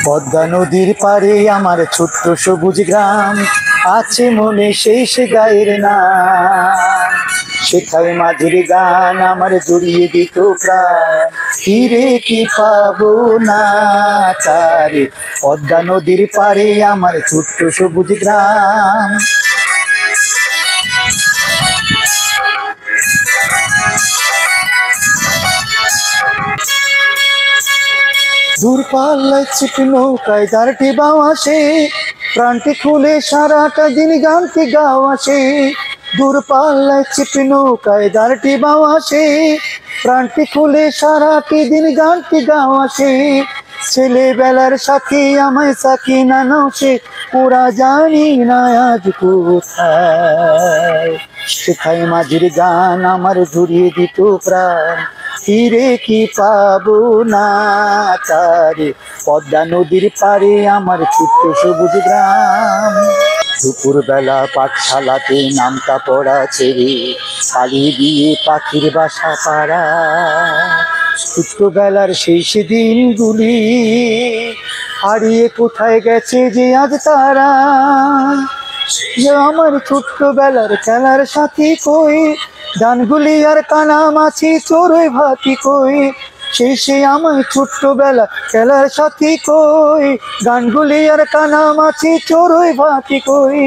পদ্মা নদীর পারে আমার ছোট্ট সবুজ গ্রাম, আছে মনে সেই সে গায়ের নাম। সেথায় মাঝের গান আমার জড়িয়ে দিত প্রাণ, ফিরে কি পাবো না তারে। পদ্মা নদীর পারে আমার ছোট্ট সবুজ গ্রাম। দূরপাল্লায় ছিপ নৌকায় দাঁড়টি বাও আসে, প্রাণটি খুলে সারাটা দিন গানটি গাও আসে। দূরপাল্লায় ছিপ নৌকায় দাঁড়টি বাও আসে, প্রাণটি খুলে সারাটি দিন গানটি গাও আসে। ছেলেবেলার সাথী আমায় সাকি না নৌসে, ওরা জানি না আজ কোথায়। সেথায় মাঝির গান আমার জড়িয়ে দিত প্রাণ, ফিরে কি পাবো না তারে। পদ্মা নদীর পারে আমার ছোট্ট সবুজ গ্রাম। দুপুর বেলা পাঠশালাতে নামটা পড়া ছেড়ে পালিয়ে গিয়ে পাখির বাসা পাড়া। ছোট্টবেলার সেই দিনগুলি হারিয়ে কোথায় গেছে যে আজ তারা। যে আমার ছোট্টবেলার খেলার সাথী কই, গানগুলি আর কানামাছি চড়ুই ভাতি কই। সে আমার ছোট্টবেলা খেলার সাথী কই, গানগুলি আর কানামাছি চড়ুই ভাতি কই।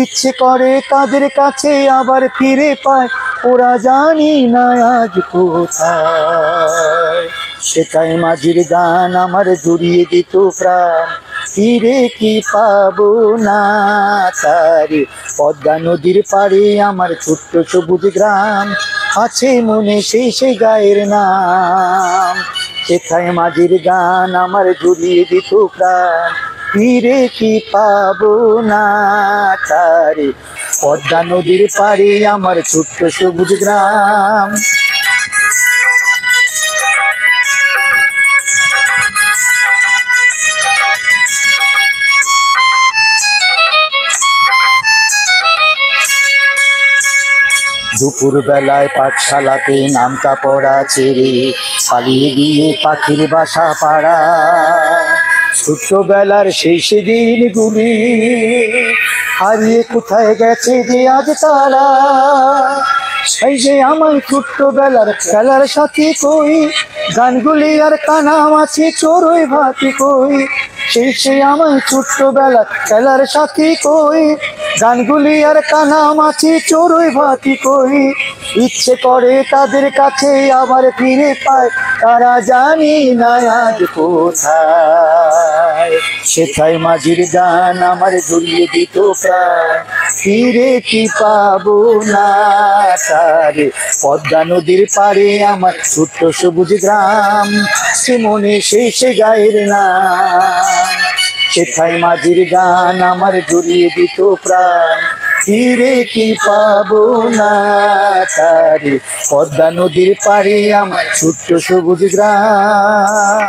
ইচ্ছে করে তাদের কাছে আবার ফিরে পায়, ওরা জানি না আজ কোথায়। সেটাই মাঝির গান আমার জড়িয়ে দিত প্রাণ, ফিরে কি পাবো না তারে। পদ্মা নদীর পাড়ে আমার ছোট্ট সবুজ গ্রাম, আছে মনে সেই সে গায়ের নাম। সেথায় মাঝির গান আমার জড়িয়ে দিত প্রাণ, ফিরে কি পাবো না তারে। পদ্মা নদীর পাড়ে আমার ছোট্ট সবুজ গ্রাম। দুপুর বেলায় পাঠশালাতে নামটা পড়া ছেড়ে পালিয়ে গিয়ে পাখির বাসা পাড়া। ছোট্টবেলার সেই দিনগুলি হারিয়ে কোথায় গেছে যে আজ তারা। সেই যে আমার ছোট্টবেলার খেলার সাথী কই, গানগুলি আর কানামাছি চড়ুই ভাতি কই। সেই আমার ছোট্টবেলার খেলার সাথী কই, গানগুলি আর কানামাছি চড়ুই ভাতি কই। ইচ্ছে করে তাদের কাছে আবার ফিরে পায়, তারা জানি না আজ কোথায়। সেথায় মাঝির গান আমার জড়িয়ে দিত প্রাণ, ফিরে কি পাবো না তারে। পদ্মা নদীর পারে আমার ছোট্ট সবুজ গ্রাম, সে মনে সেই সে গায়ের নাম। সেথায় মাঝির গান আমার জড়িয়ে দিত প্রাণ, ফিরে কি পাবো না তারে। পদ্মা নদীর পারে আমার ছোট্ট সবুজ গ্রাম।